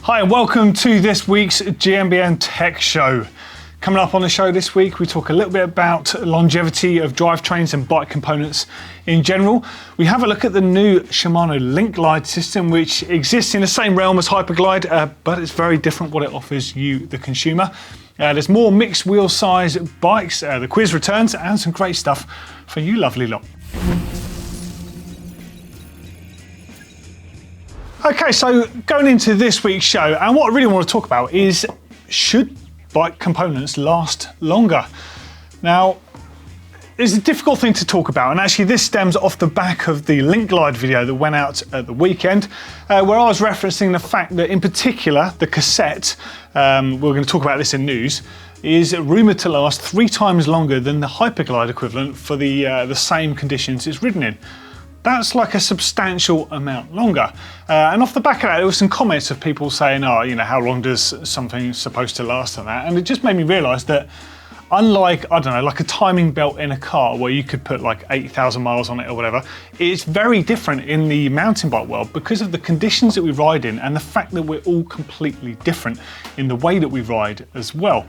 Hi and welcome to this week's GMBN Tech Show. Coming up on the show this week, we talk a little bit about longevity of drivetrains and bike components in general. We have a look at the new Shimano LINKGLIDE system, which exists in the same realm as HyperGlide, but it's very different what it offers you, the consumer. There's more mixed wheel size bikes, the quiz returns, and some great stuff for you lovely lot. Okay, so going into this week's show, and what I really want to talk about is, should bike components last longer? Now, it's a difficult thing to talk about, and actually this stems off the back of the LINKGLIDE video that went out at the weekend, where I was referencing the fact that in particular, the cassette, we're going to talk about this in news, is rumoured to last 3 times longer than the HyperGlide equivalent for the same conditions it's ridden in. That's like a substantial amount longer. And off the back of that, there were some comments of people saying, oh, you know, how long does something supposed to last on that? And it just made me realise that unlike, I don't know, like a timing belt in a car where you could put like 8,000 miles on it or whatever, it's very different in the mountain bike world because of the conditions that we ride in and the fact that we're all completely different in the way that we ride as well.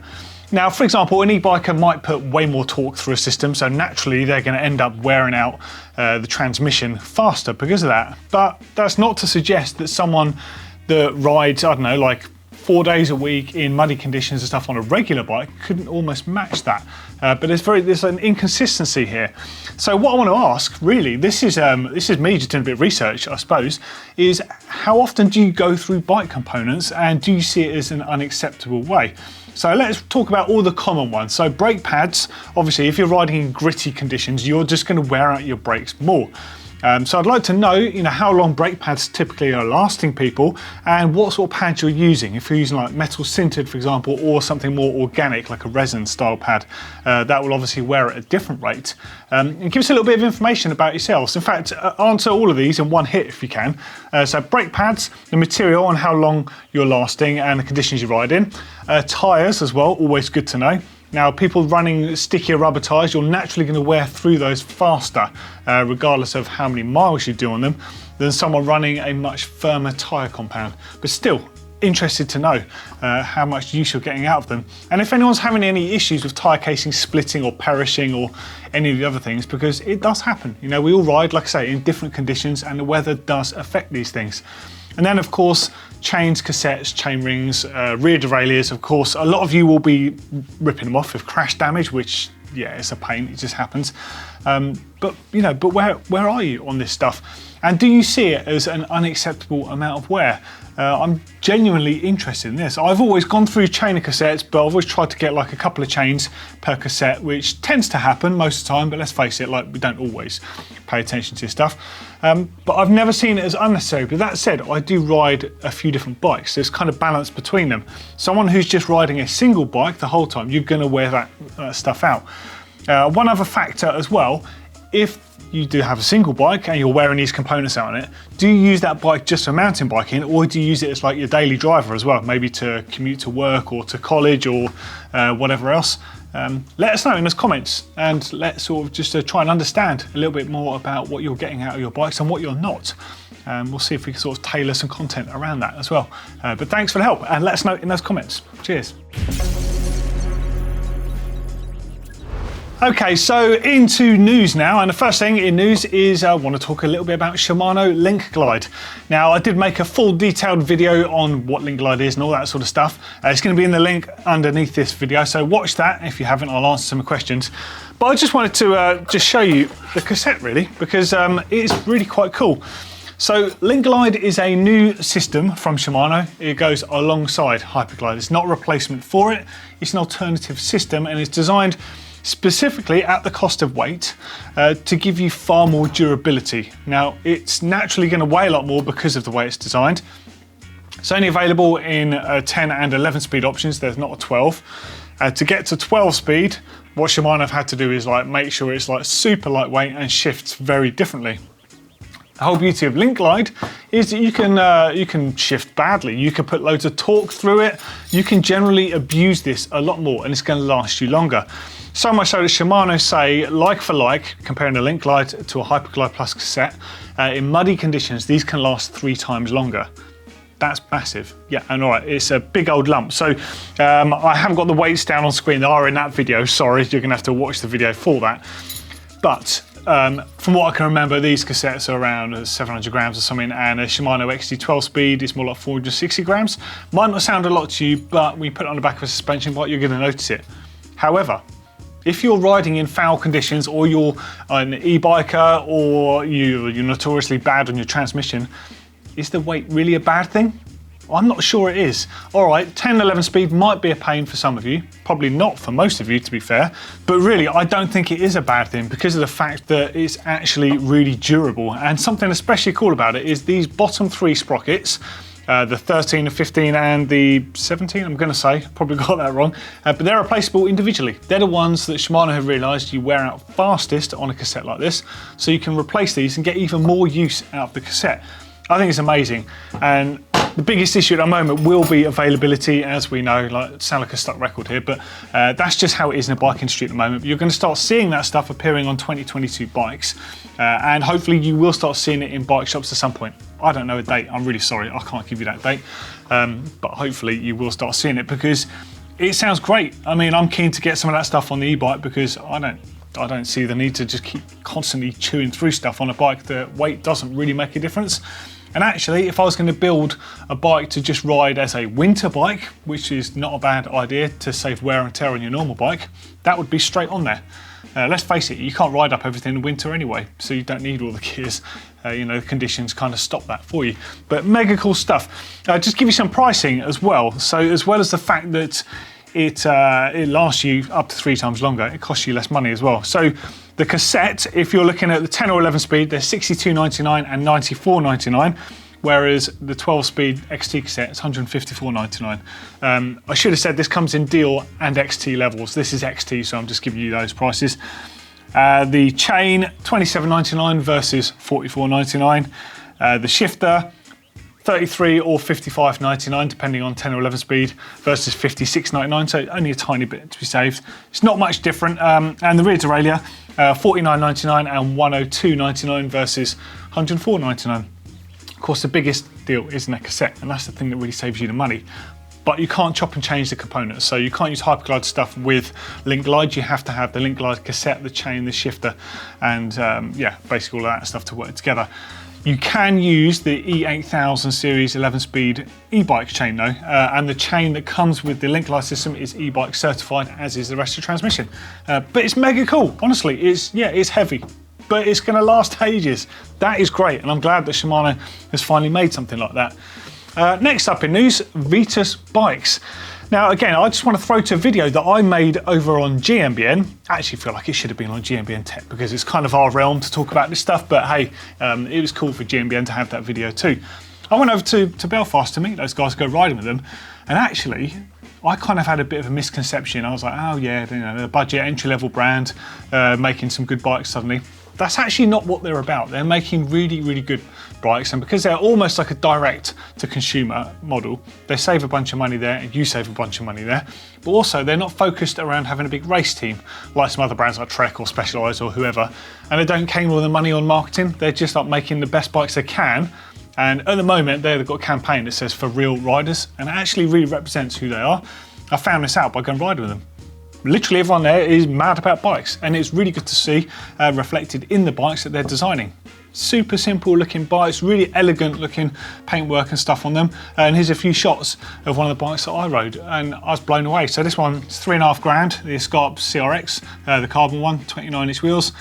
Now, for example, an e-biker might put way more torque through a system, so naturally they're going to end up wearing out the transmission faster because of that. But that's not to suggest that someone that rides, I don't know, like 4 days a week in muddy conditions and stuff on a regular bike couldn't almost match that. But there's an inconsistency here. So what I want to ask, really, this is me just doing a bit of research, I suppose, is how often do you go through bike components and do you see it as an unacceptable way? So let's talk about all the common ones. So brake pads, obviously, if you're riding in gritty conditions, you're just going to wear out your brakes more. So I'd like to know, how long brake pads typically are lasting people and what sort of pads you're using. If you're using like metal sintered, for example, or something more organic, like a resin style pad, that will obviously wear at a different rate. And give us a little bit of information about yourselves. In fact, answer all of these in one hit if you can. So brake pads, the material and how long you're lasting and the conditions you ride in. Tyres as well, always good to know. Now, people running stickier rubber tyres, you're naturally going to wear through those faster, regardless of how many miles you do on them, than someone running a much firmer tyre compound. But still, interested to know how much use you're getting out of them. And if anyone's having any issues with tyre casing splitting or perishing or any of the other things, because it does happen. We all ride, like I say, in different conditions and the weather does affect these things. And then, of course, chains, cassettes, chain rings, rear derailleurs, of course. A lot of you will be ripping them off with crash damage, which, yeah, it's a pain, it just happens. But where are you on this stuff? And do you see it as an unacceptable amount of wear? I'm genuinely interested in this. I've always gone through chain of cassettes, but I've always tried to get like a couple of chains per cassette, which tends to happen most of the time, but let's face it, like we don't always pay attention to this stuff. But I've never seen it as unnecessary. But that said, I do ride a few different bikes. There's kind of balance between them. Someone who's just riding a single bike the whole time, you're going to wear that stuff out. One other factor as well, if you do have a single bike and you're wearing these components out on it, do you use that bike just for mountain biking or do you use it as like your daily driver as well, maybe to commute to work or to college or whatever else? Let us know in those comments and let's sort of just try and understand a little bit more about what you're getting out of your bikes and what you're not. We'll see if we can sort of tailor some content around that as well. But thanks for the help and let us know in those comments. Cheers. Okay, so into news now, and the first thing in news is I want to talk a little bit about Shimano LINKGLIDE. Now, I did make a full detailed video on what LINKGLIDE is and all that sort of stuff. It's going to be in the link underneath this video, so watch that. If you haven't, I'll answer some questions. But I just wanted to just show you the cassette, really, because it's really quite cool. So LINKGLIDE is a new system from Shimano. It goes alongside HyperGlide. It's not a replacement for it. It's an alternative system, and it's designed specifically at the cost of weight to give you far more durability. Now, it's naturally going to weigh a lot more because of the way it's designed. It's only available in 10 and 11 speed options. There's not a 12. To get to 12 speed, what Shimano have had to do is like make sure it's like super lightweight and shifts very differently. The whole beauty of LINKGLIDE is that you can shift badly. You can put loads of torque through it. You can generally abuse this a lot more and it's going to last you longer. So much so that Shimano say, like for like, comparing the LINKGLIDE to a HyperGlide Plus cassette, in muddy conditions, these can last 3 times longer. That's massive. Yeah, and all right, it's a big old lump. So I haven't got the weights down on screen. They are in that video. Sorry, you're gonna have to watch the video for that. But from what I can remember, these cassettes are around 700 grams or something, and a Shimano XT 12 speed is more like 460 grams. Might not sound a lot to you, but when you put it on the back of a suspension bike, you're gonna notice it. However, if you're riding in foul conditions, or you're an e-biker, or you're notoriously bad on your transmission, is the weight really a bad thing? I'm not sure it is. All right, 10, 11 speed might be a pain for some of you, probably not for most of you to be fair, but really I don't think it is a bad thing because of the fact that it's actually really durable. And something especially cool about it is these bottom 3 sprockets, the 13, the 15 and the 17, I'm gonna say, probably got that wrong, but they're replaceable individually. They're the ones that Shimano have realised you wear out fastest on a cassette like this, so you can replace these and get even more use out of the cassette. I think it's amazing, and the biggest issue at the moment will be availability, as we know. Like, sound like a stuck record here, but that's just how it is in the bike industry at the moment. But you're going to start seeing that stuff appearing on 2022 bikes, and hopefully you will start seeing it in bike shops at some point. I don't know a date, I'm really sorry, I can't give you that date, but hopefully you will start seeing it because it sounds great. I mean, I'm keen to get some of that stuff on the e-bike because I don't see the need to just keep constantly chewing through stuff on a bike. The weight doesn't really make a difference. And actually, if I was going to build a bike to just ride as a winter bike, which is not a bad idea to save wear and tear on your normal bike, that would be straight on there. Let's face it, you can't ride up everything in winter anyway, so you don't need all the gears. You know, the conditions kind of stop that for you. But mega cool stuff. Just give you some pricing as well. So as well as the fact that it lasts you up to 3 times longer, it costs you less money as well. So the cassette, if you're looking at the 10 or 11 speed, they're $62.99 and $94.99, whereas the 12 speed XT cassette is $154.99. I should have said this comes in deal and XT levels. This is XT, so I'm just giving you those prices. The chain, $27.99 versus $44.99. The shifter, $33 or $55.99 depending on 10 or 11 speed versus $56.99, so only a tiny bit to be saved. It's not much different. And the rear derailleur, $49.99 and $102.99 versus $104.99. Of course, the biggest deal is in a cassette, and that's the thing that really saves you the money. But you can't chop and change the components, so you can't use Hyperglide stuff with LINKGLIDE. You have to have the LINKGLIDE cassette, the chain, the shifter, and yeah, basically all of that stuff to work together. You can use the E8000 series 11-speed e-bike chain though, and the chain that comes with the LINKGLIDE system is e-bike certified, as is the rest of the transmission. But it's mega cool, honestly. It's heavy, but it's going to last ages. That is great, and I'm glad that Shimano has finally made something like that. Next up in news, Vitus bikes. Now again, I just want to throw to a video that I made over on GMBN. I actually feel like it should have been on GMBN Tech because it's kind of our realm to talk about this stuff, but hey, it was cool for GMBN to have that video too. I went over to Belfast to meet those guys, go riding with them, and actually, I kind of had a bit of a misconception. I was like, oh yeah, you know, a budget entry-level brand, making some good bikes suddenly. That's actually not what they're about. They're making really, really good bikes, and because they're almost like a direct to consumer model, they save a bunch of money there and you save a bunch of money there. But also they're not focused around having a big race team like some other brands like Trek or Specialized or whoever, and they don't cane all the money on marketing. They're just like making the best bikes they can, and at the moment they've got a campaign that says for real riders, and it actually really represents who they are. I found this out by going riding with them. Literally everyone there is mad about bikes, and it's really good to see reflected in the bikes that they're designing. Super simple looking bikes, really elegant looking paintwork and stuff on them. And here's a few shots of one of the bikes that I rode, and I was blown away. So this one is $3.5 grand, the Escape CRX, the carbon one, 29-inch wheels.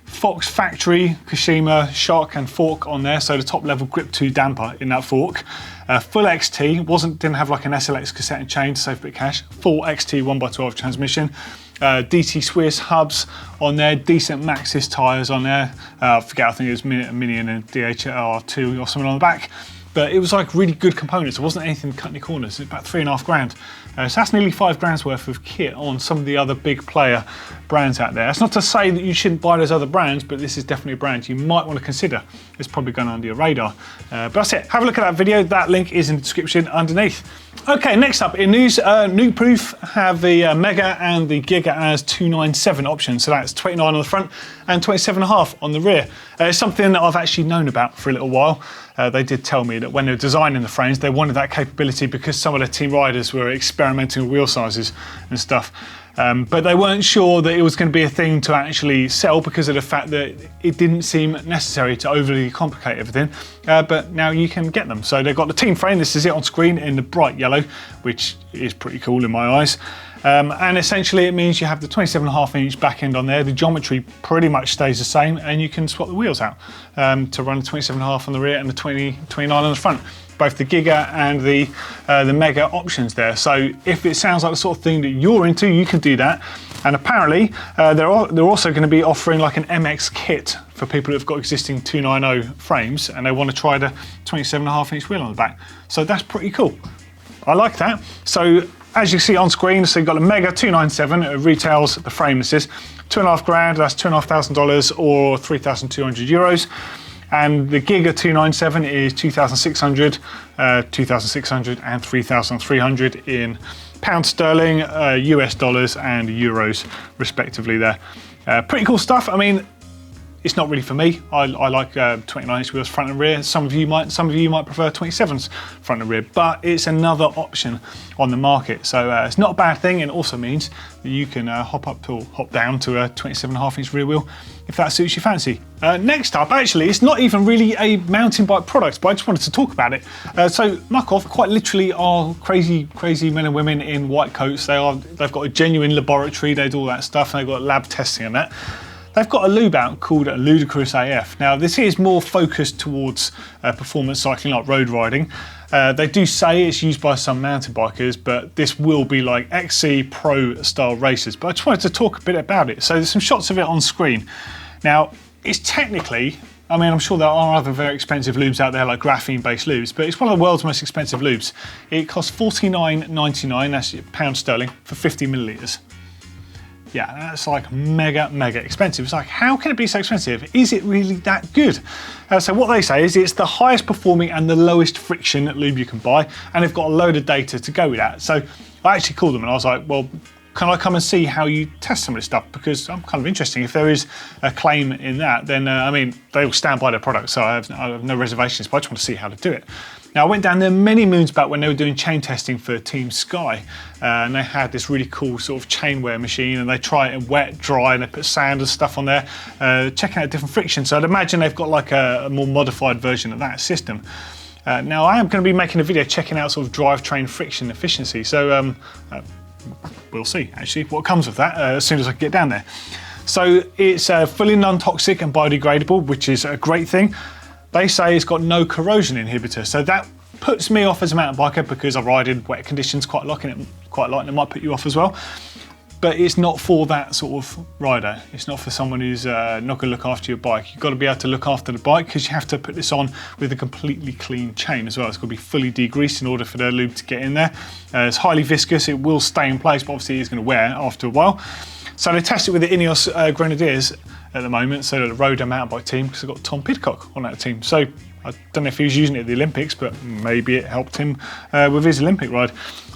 Fox factory, Kashima, shock and fork on there, so the top level Grip 2 damper in that fork. Full XT, didn't have like an SLX cassette and chain to save a bit of cash. Full XT 1x12 transmission. DT Swiss hubs on there, decent Maxxis tyres on there. I forget, I think it was Mini and a DHR2 or something on the back. But it was like really good components. It wasn't anything cutting the corners. It's about $3.5 grand. So that's nearly $5 grand's worth of kit on some of the other big player brands out there. That's not to say that you shouldn't buy those other brands, but this is definitely a brand you might want to consider. It's probably going under your radar. But that's it. Have a look at that video. That link is in the description underneath. Okay, next up in news, Nukeproof have the Mega and the Giga as 297 options. So that's 29 on the front and 27.5 on the rear. It's something that I've actually known about for a little while. they did tell me that when they were designing the frames, they wanted that capability because some of the team riders were experimenting with wheel sizes and stuff. But they weren't sure that it was going to be a thing to actually sell because of the fact that it didn't seem necessary to overly complicate everything. But now you can get them. So they've got the team frame. This is it on screen in the bright yellow, which is pretty cool in my eyes. And essentially it means you have the 27.5-inch back end on there. The geometry pretty much stays the same, and you can swap the wheels out to run the 27.5 on the rear and the 29 on the front. Both the Giga and the Mega options there. So if it sounds like the sort of thing that you're into, you can do that. And apparently they're also going to be offering like an MX kit for people who've got existing 290 frames and they want to try the 27.5-inch wheel on the back. So that's pretty cool. I like that. So as you see on screen, so you've got the Mega 297, it retails, the frame this is, 2.5 grand, that's $2,500 or 3,200 euros. And the Giga 297 is 2,600, 2,600 and 3,300 in pound sterling, US dollars and euros respectively there. Pretty cool stuff. I mean, it's not really for me. I like 29-inch wheels front and rear. Some of you might prefer 27s front and rear, but it's another option on the market. So it's not a bad thing, and it also means that you can hop up or hop down to a 27.5-inch rear wheel if that suits your fancy. Next up, actually, it's not even really a mountain bike product, but I just wanted to talk about it. So Muc-Off quite literally are crazy men and women in white coats. They've got a genuine laboratory, they do all that stuff, and they've got lab testing and that. They've got a lube out called Ludicrous AF. Now this is more focused towards performance cycling like road riding. They do say it's used by some mountain bikers, but this will be like XC Pro style races. But I just wanted to talk a bit about it. So there's some shots of it on screen. Now it's technically, I mean, I'm sure there are other very expensive lubes out there like graphene based lubes, but it's one of the world's most expensive lubes. It costs $49.99, that's pound sterling, for 50 millilitres. Yeah, that's like mega expensive. It's like, how can it be so expensive? Is it really that good? So what they say is it's the highest performing and the lowest friction lube you can buy, and they've got a load of data to go with that. So I actually called them and I was like, well, can I come and see how you test some of this stuff? Because I'm kind of interested. If there is a claim in that, then I mean, they will stand by their product, so I have no reservations, but I just want to see how to do it. Now, I went down there many moons back when they were doing chain testing for Team Sky, and they had this really cool sort of chain wear machine, and they try it in wet, dry, and they put sand and stuff on there, checking out different friction. So I'd imagine they've got like a more modified version of that system. Now, I am going to be making a video checking out sort of drivetrain friction efficiency, so we'll see actually what comes of that as soon as I get down there. So it's fully non-toxic and biodegradable, which is a great thing. They say it's got no corrosion inhibitor, so that puts me off as a mountain biker because I ride in wet conditions quite a lot, and it might put you off as well. But it's not for that sort of rider. It's not for someone who's not going to look after your bike. You've got to be able to look after the bike because you have to put this on with a completely clean chain as well. It's got to be fully degreased in order for the lube to get in there. It's highly viscous, it will stay in place, but obviously it's going to wear after a while. So they test it with the Ineos Grenadiers at the moment, so the road and mountain bike team, because they've got Tom Pidcock on that team. So I don't know if he was using it at the Olympics, but maybe it helped him with his Olympic ride.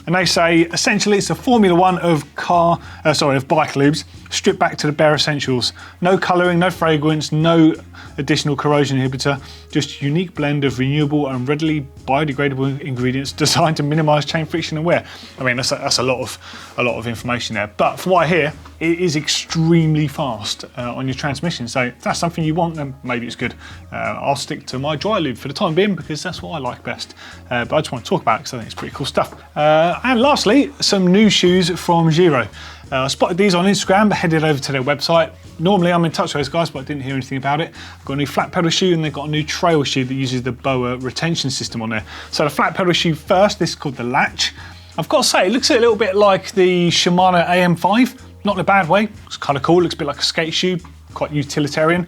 And they say essentially it's a Formula One of bike lubes, stripped back to the bare essentials. No colouring, no fragrance, no additional corrosion inhibitor, just unique blend of renewable and readily biodegradable ingredients designed to minimise chain friction and wear. I mean, that's a lot of information there. But from what I hear, it is extremely fast on your transmission. So if that's something you want, then maybe it's good. I'll stick to my dry lube for the time being because that's what I like best. But I just want to talk about it because I think it's pretty cool stuff. And lastly, some new shoes from Giro. I spotted these on Instagram, but headed over to their website. Normally I'm in touch with those guys, but I didn't hear anything about it. I've got a new flat pedal shoe and they've got a new trail shoe that uses the BOA retention system on there. So the flat pedal shoe first, this is called the Latch. I've got to say, it looks a little bit like the Shimano AM5, not in a bad way. It's kind of cool, looks a bit like a skate shoe, quite utilitarian.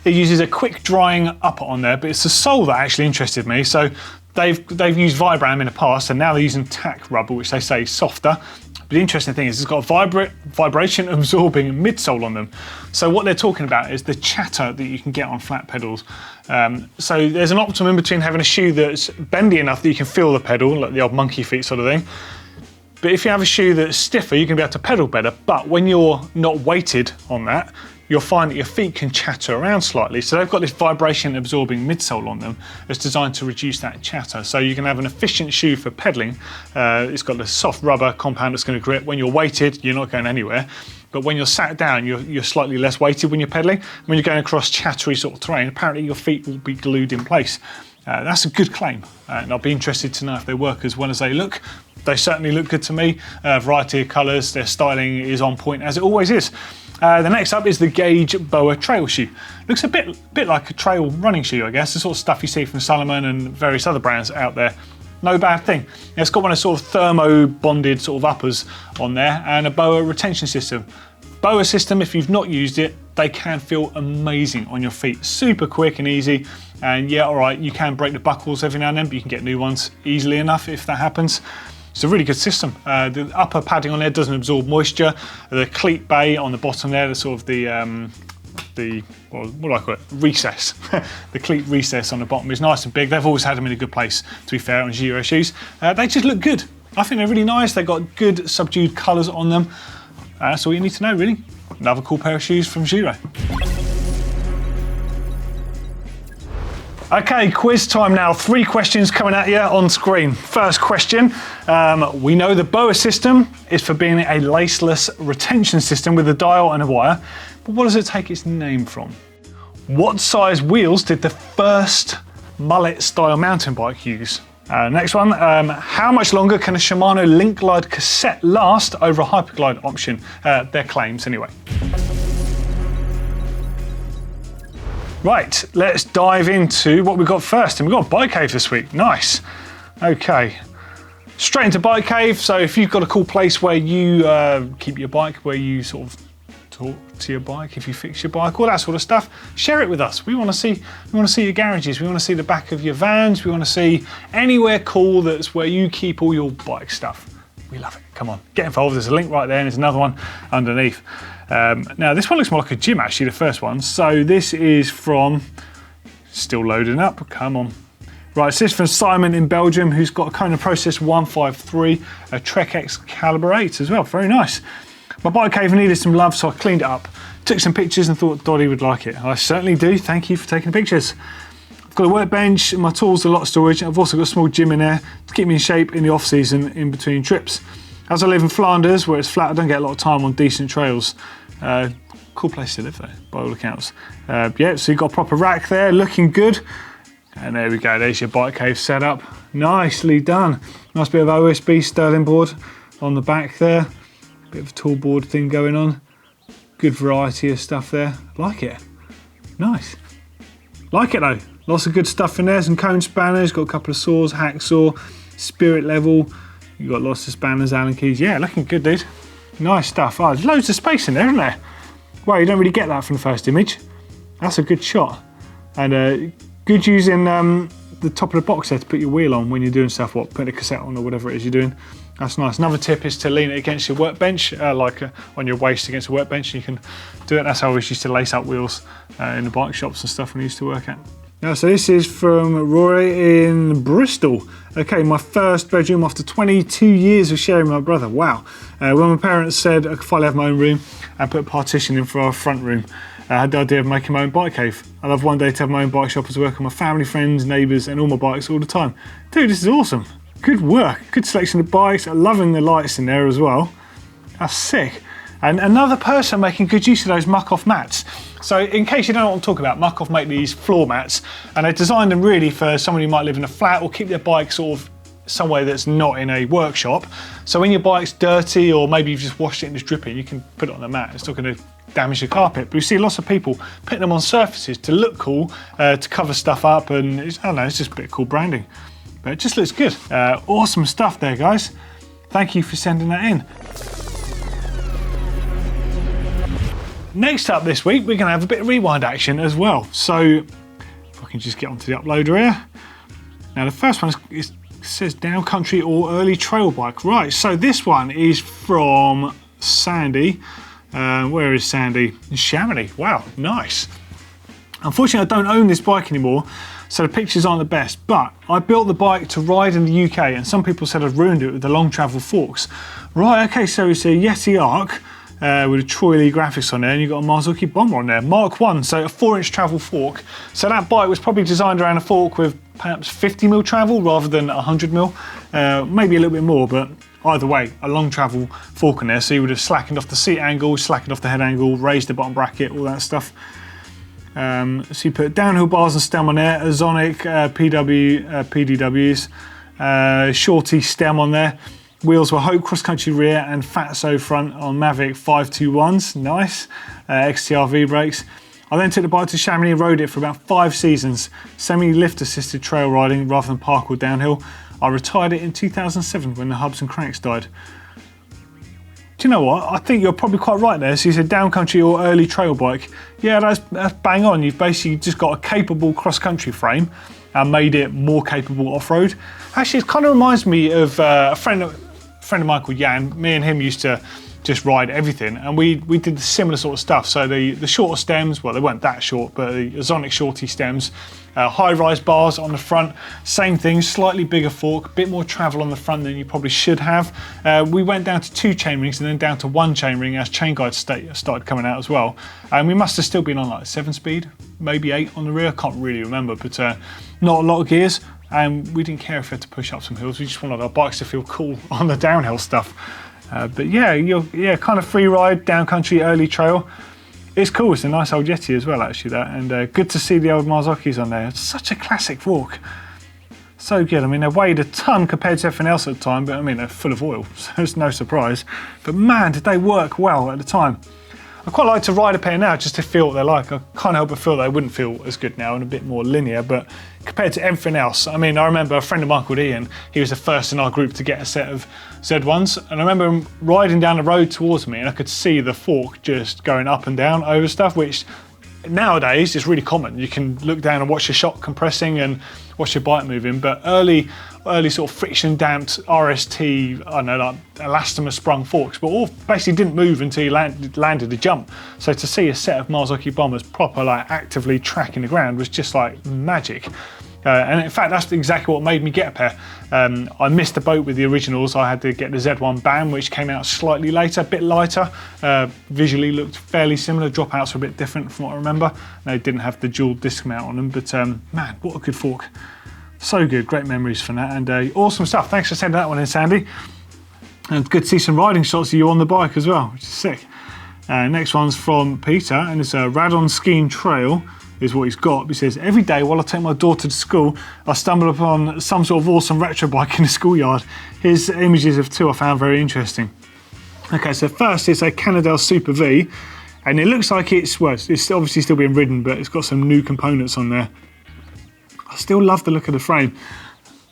It uses a quick drying upper on there, but it's the sole that actually interested me. So they've used Vibram in the past, and now they're using tack rubber, which they say is softer. But the interesting thing is it's got a vibration absorbing midsole on them. So what they're talking about is the chatter that you can get on flat pedals. So there's an optimum between having a shoe that's bendy enough that you can feel the pedal, like the old monkey feet sort of thing. But if you have a shoe that's stiffer, you can be able to pedal better. But when you're not weighted on that, you'll find that your feet can chatter around slightly. So they've got this vibration absorbing midsole on them that's designed to reduce that chatter. So you can have an efficient shoe for pedaling. It's got the soft rubber compound that's going to grip. When you're weighted, you're not going anywhere. But when you're sat down, you're slightly less weighted when you're pedaling. When you're going across chattery sort of terrain, apparently your feet will be glued in place. That's a good claim, and I'll be interested to know if they work as well as they look. They certainly look good to me. Variety of colours, their styling is on point as it always is. The next up is the Gauge Boa trail shoe. Looks a bit like a trail running shoe, I guess, the sort of stuff you see from Salomon and various other brands out there. No bad thing. It's got one of sort of thermo bonded sort of uppers on there and a boa retention system. Boa system, if you've not used it, they can feel amazing on your feet. Super quick and easy. And yeah, all right, you can break the buckles every now and then, but you can get new ones easily enough if that happens. It's a really good system. The upper padding on there doesn't absorb moisture. The cleat bay on the bottom there, the sort of what do I call it? Recess. The cleat recess on the bottom is nice and big. They've always had them in a good place, to be fair, on Giro shoes. They just look good. I think they're really nice. They've got good subdued colours on them. That's all you need to know, really. Another cool pair of shoes from Giro. Okay, quiz time now. 3 questions coming at you on screen. First question, we know the Boa system is for being a laceless retention system with a dial and a wire, but what does it take its name from? What size wheels did the first mullet style mountain bike use? Next one, how much longer can a Shimano LINKGLIDE cassette last over a Hyperglide option? Their claims anyway. Right, let's dive into what we've got first. And we've got a bike cave this week. Nice. Okay, straight into bike cave. So if you've got a cool place where you keep your bike, where you sort of talk to your bike, if you fix your bike, all that sort of stuff, share it with us. We want to see your garages. We want to see the back of your vans. We want to see anywhere cool that's where you keep all your bike stuff. We love it. Come on, get involved. There's a link right there and there's another one underneath. Now this one looks more like a gym actually, the first one. So this is from, still loading up, come on. Right, so this is from Simon in Belgium, who's got a Kona Process 153, a Trek X Caliber 8 as well, very nice. My bike cave needed some love, so I cleaned it up, took some pictures and thought Doddy would like it. I certainly do, thank you for taking the pictures. I've got a workbench, my tools, a lot of storage. I've also got a small gym in there to keep me in shape in the off season in between trips. As I live in Flanders, where it's flat, I don't get a lot of time on decent trails. Cool place to live though, by all accounts. Yeah, so you've got a proper rack there, looking good. And there we go, there's your bike cave setup. Nicely done. Nice bit of OSB Sterling board on the back there. Bit of a tool board thing going on. Good variety of stuff there. Like it. Nice. Like it though. Lots of good stuff in there. Some cone spanners, got a couple of saws, hacksaw, spirit level. You've got lots of spanners, Allen keys. Yeah, looking good, dude. Nice stuff. Oh, there's loads of space in there, isn't there? Well, you don't really get that from the first image. That's a good shot. And good using the top of the box there to put your wheel on when you're doing stuff, putting a cassette on or whatever it is you're doing. That's nice. Another tip is to lean it against your workbench, like on your waist against a workbench. You can do it. That's how I always used to lace up wheels in the bike shops and stuff when I used to work at. Now, so this is from Rory in Bristol. Okay, my first bedroom after 22 years of sharing with my brother. Wow. When my parents said I could finally have my own room and put a partition in for our front room, I had the idea of making my own bike cave. I love one day to have my own bike shop as work with my family, friends, neighbours and all my bikes all the time. Dude, this is awesome. Good work. Good selection of bikes. I'm loving the lights in there as well. That's sick. And another person making good use of those muck-off mats. So in case you don't know what I'm talking about, Muck-Off make these floor mats and they designed them really for someone who might live in a flat or keep their bike sort of somewhere that's not in a workshop. So when your bike's dirty or maybe you've just washed it and it's dripping, you can put it on the mat. It's not going to damage the carpet. But we see lots of people putting them on surfaces to look cool, to cover stuff up, and I don't know, it's just a bit of cool branding. But it just looks good. Awesome stuff there, guys. Thank you for sending that in. Next up this week, we're going to have a bit of rewind action as well. So if I can just get onto the uploader here. Now the first one says down country or early trail bike. Right, so this one is from Sandy. Where is Sandy? Chamonix. Wow, nice. Unfortunately, I don't own this bike anymore, so the pictures aren't the best, but I built the bike to ride in the UK and some people said I've ruined it with the long travel forks. Right, okay, so it's a Yeti Arc. with a Troy Lee graphics on there, and you've got a Marzocchi bomber on there, Mark 1, so a 4-inch travel fork. So that bike was probably designed around a fork with perhaps 50mm travel rather than 100mm, maybe a little bit more, but either way, a long travel fork on there, so you would have slackened off the seat angle, slackened off the head angle, raised the bottom bracket, all that stuff. So you put downhill bars and stem on there, Azonic PDWs, shorty stem on there. Wheels were Hope cross-country rear and Fatso front on Mavic 521s, nice. XTRV brakes. I then took the bike to Chamonix and rode it for about 5 seasons, semi-lift assisted trail riding rather than park or downhill. I retired it in 2007 when the hubs and cranks died. Do you know what? I think you're probably quite right there. So you said downcountry or early trail bike. Yeah, that's bang on. You've basically just got a capable cross-country frame and made it more capable off-road. Actually, it kind of reminds me of a friend of mine called Jan. Me and him used to just ride everything, and we did the similar sort of stuff. So the shorter stems, well, they weren't that short, but the Azonic shorty stems, high-rise bars on the front, same thing, slightly bigger fork, a bit more travel on the front than you probably should have. We went down to 2 chainrings and then down to 1 chainring as chain guides started coming out as well. And we must have still been on like 7-speed, maybe 8 on the rear, I can't really remember, but not a lot of gears. And we didn't care if we had to push up some hills, we just wanted our bikes to feel cool on the downhill stuff. But yeah, kind of free ride, downcountry, early trail. It's cool, it's a nice old Yeti as well actually, that, and good to see the old Marzoccchis on there. It's such a classic fork. So good, I mean they weighed a ton compared to everything else at the time, but I mean they're full of oil, so it's no surprise. But man, did they work well at the time. I quite like to ride a pair now just to feel what they're like. I can't help but feel they wouldn't feel as good now and a bit more linear, but compared to everything else, I mean, I remember a friend of mine called Ian, he was the first in our group to get a set of Z1s, and I remember him riding down the road towards me and I could see the fork just going up and down over stuff, which nowadays is really common. You can look down and watch your shock compressing and watch your bike moving, but early sort of friction damped RST, I don't know, like elastomer sprung forks, but all basically didn't move until you landed the jump. So to see a set of Marzocchi bombers proper, like actively tracking the ground was just like magic. And in fact, that's exactly what made me get a pair. I missed the boat with the originals. I had to get the Z1 BAM, which came out slightly later, a bit lighter. Visually looked fairly similar. Dropouts were a bit different from what I remember. They didn't have the dual disc mount on them, but man, what a good fork. So good, great memories from that, and awesome stuff. Thanks for sending that one in, Sandy. And good to see some riding shots of you on the bike as well, which is sick. Next one's from Peter, and it's a Radon Skiing Trail is what he's got. He says, every day while I take my daughter to school, I stumble upon some sort of awesome retro bike in the schoolyard. Here's images of 2 I found very interesting. Okay, so first it's a Cannondale Super V, and it looks like it's obviously still being ridden, but it's got some new components on there. I still love the look of the frame.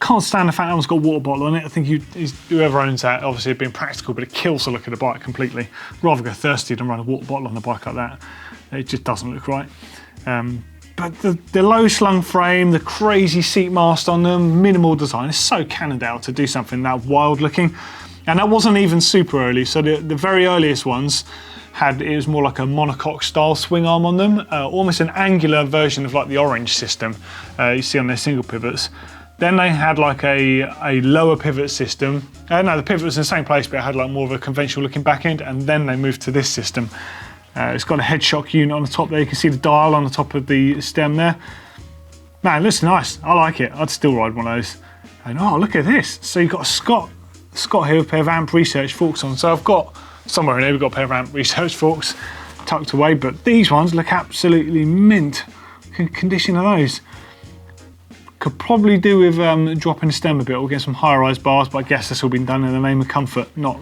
Can't stand the fact that one's got a water bottle on it. I think whoever owns that, obviously being practical, but it kills the look of the bike completely. Rather go thirsty than run a water bottle on a bike like that. It just doesn't look right. But the low slung frame, the crazy seat mast on them, minimal design, it's so Cannondale to do something that wild looking. And that wasn't even super early, so the very earliest ones it was more like a monocoque style swing arm on them, almost an angular version of like the Orange system you see on their single pivots. Then they had like a lower pivot system. No, the pivot was in the same place, but it had like more of a conventional looking back end, and then they moved to this system. It's got a head shock unit on the top there. You can see the dial on the top of the stem there. Man, it looks nice. I like it. I'd still ride one of those. And oh, look at this. So you've got a Scott here with a pair of Amp Research forks on. So I've got, somewhere in there, we've got a pair of Amp Research forks tucked away, but these ones look absolutely mint. Condition of those. Could probably do with dropping the stem a bit or getting some higher rise bars, but I guess that's all been done in the name of comfort, not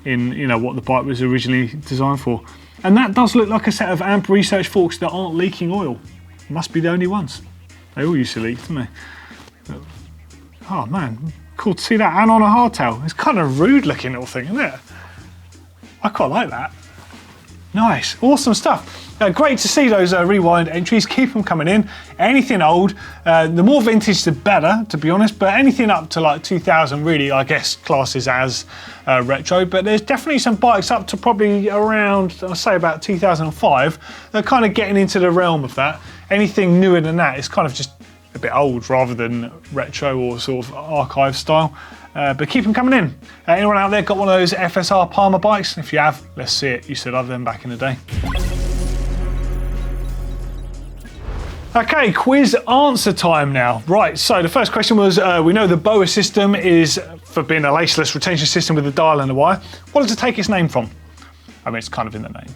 in what the bike was originally designed for. And that does look like a set of Amp Research forks that aren't leaking oil. Must be the only ones. They all used to leak, didn't they? But, oh man, cool to see that. And on a hardtail. It's kind of rude looking little thing, isn't it? I quite like that. Nice, awesome stuff. Great to see those rewind entries. Keep them coming in. Anything old, the more vintage the better, to be honest, but anything up to like 2000 really, I guess, classes as retro. But there's definitely some bikes up to probably around, I'll say about 2005, they're kind of getting into the realm of that. Anything newer than that is kind of just a bit old rather than retro or sort of archive style. but keep them coming in. Anyone out there got one of those FSR Palmer bikes? If you have, let's see it. You still have them back in the day. Okay, quiz answer time now. Right, so the first question was, we know the BOA system is for being a laceless retention system with a dial and a wire. What does it take its name from? I mean, it's kind of in the name.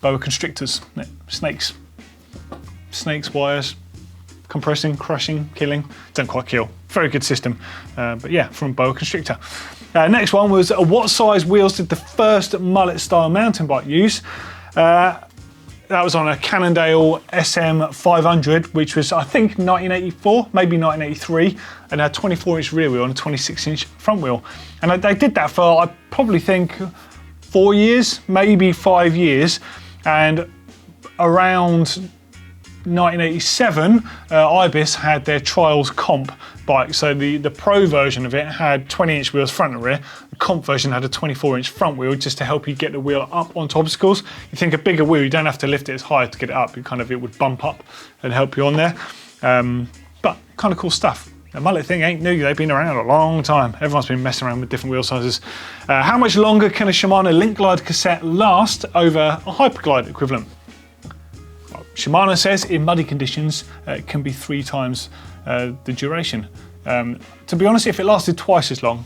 Boa constrictors, snakes. Snakes, wires, compressing, crushing, killing. Don't quite kill. Very good system. But yeah, from boa constrictor. Next one was, what size wheels did the first mullet style mountain bike use? That was on a Cannondale SM 500, which was, I think, 1984, maybe 1983, and had 24-inch rear wheel and a 26-inch front wheel. And they did that for, I probably think, 4 years, maybe 5 years. And around 1987, Ibis had their Trials Comp bike. So the Pro version of it had 20-inch wheels front and rear. The Comp version had a 24-inch front wheel just to help you get the wheel up onto obstacles. You think a bigger wheel, you don't have to lift it as high to get it up. It would bump up and help you on there. But kind of cool stuff. The mullet thing ain't new. They've been around a long time. Everyone's been messing around with different wheel sizes. How much longer can a Shimano LINKGLIDE cassette last over a Hyperglide equivalent? Shimano says in muddy conditions it can be 3 times the duration. To be honest, if it lasted twice as long,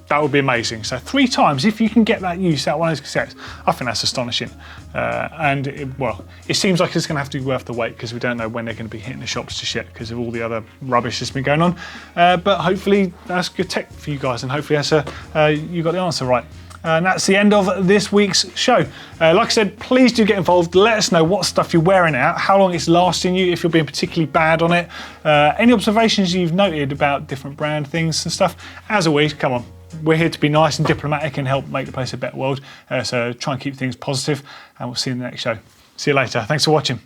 that would be amazing. So 3 times, if you can get that use out of one of those cassettes, I think that's astonishing. It seems like it's going to have to be worth the wait because we don't know when they're going to be hitting the shops just yet because of all the other rubbish that's been going on. But hopefully that's good tech for you guys, and hopefully you got the answer right. And that's the end of this week's show. Like I said, please do get involved. Let us know what stuff you're wearing out, how long it's lasting you, if you're being particularly bad on it, any observations you've noted about different brand things and stuff. As always, come on, we're here to be nice and diplomatic and help make the place a better world. So try and keep things positive, and we'll see you in the next show. See you later. Thanks for watching.